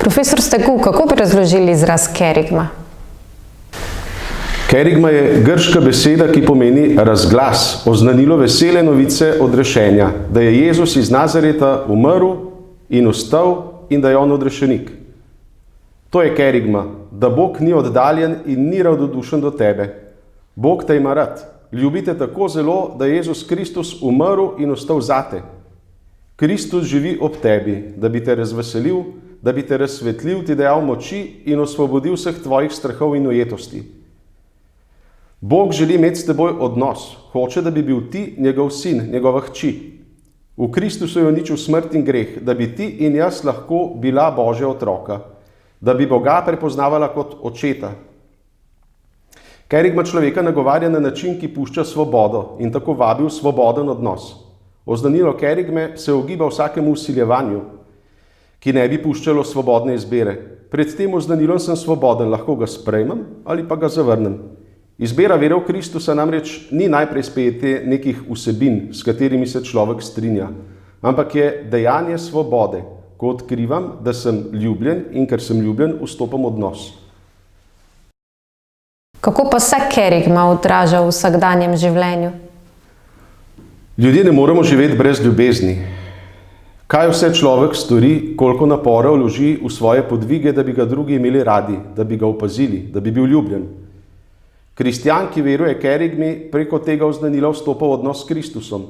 Profesor Stegu, kako bi razložili izraz kerigma? Kerigma je grška beseda, ki pomeni razglas, oznanilo vesele novice odrešenja, da je Jezus iz Nazareta umrl in vstal in da je on odrešenik. To je kerigma, da Bog ni oddaljen in ni ravnodušen do tebe. Bog te ima rad, ljubi te tako zelo, da je Jezus Kristus umrl in vstal zate. Kristus živi ob tebi, da bi te razveselil, da bi te razsvetlil, ti dajal moči in osvobodil vseh tvojih strahov in ujetosti. Bog želi imeti s teboj odnos, hoče, da bi bil ti njegov sin, njegova hči. V Kristusu je uničil smrt in greh, da bi ti in jaz lahko bila Božja otroka, da bi Boga prepoznavala kot očeta. Kerigma človeka nagovarja na način, ki pušča svobodo in tako vabi v svoboden odnos. Oznanilo kerigme se ogiba vsakemu vsiljevanju, ki ne bi puščalo svobodne izbire. Pred tem oznanilom sem svoboden, lahko ga sprejmem ali pa ga zavrnem. Izbira vere v Kristusa namreč ni najprej sprejetje nekih vsebin, s katerimi se človek strinja, ampak je dejanje svobode, ko odkrivam, da sem ljubljen in ker sem ljubljen, vstopam v odnos. Kako pa se kerigma odraža v vsakdanjem življenju? Ljudje ne moremo živeti brez ljubezni. Kaj vse človek stori, koliko napora vloži v svoje podvige, da bi ga drugi imeli radi, da bi ga opazili, da bi bil ljubljen. Kristjan, ki veruje kerigmi, preko tega oznanila vstopa v odnos s Kristusom.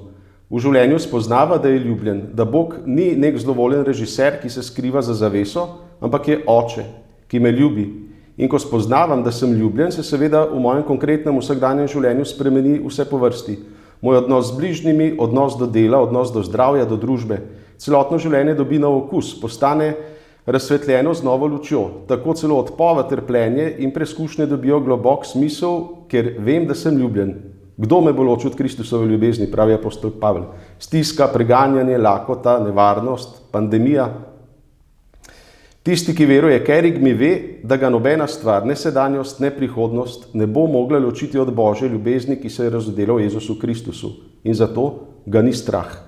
V življenju spoznava, da je ljubljen, da Bog ni nek zlovoljen režiser, ki se skriva za zaveso, ampak je oče, ki me ljubi. In ko spoznavam, da sem ljubljen, se seveda v mojem konkretnem vsakdanjem življenju spremeni vse po vrsti. Moj odnos z bližnjimi, odnos do dela, odnos do zdravja, do družbe. Celotno življenje dobi nov okus, postane razsvetljeno z novo lučjo. Tako celo odpova, trpljenje in preskušnje dobijo globok smisel, ker vem, da sem ljubljen. Kdo me bo ločil od Kristusove ljubezni, pravi apostol Pavel. Stiska, preganjanje, lakota, nevarnost, pandemija. Tisti, ki veruje kerigmi, ve, da ga nobena stvar, ne sedanjost, ne prihodnost, ne bo mogla ločiti od Božje ljubezni, ki se je razodela v Jezusu Kristusu. In zato ga ni strah.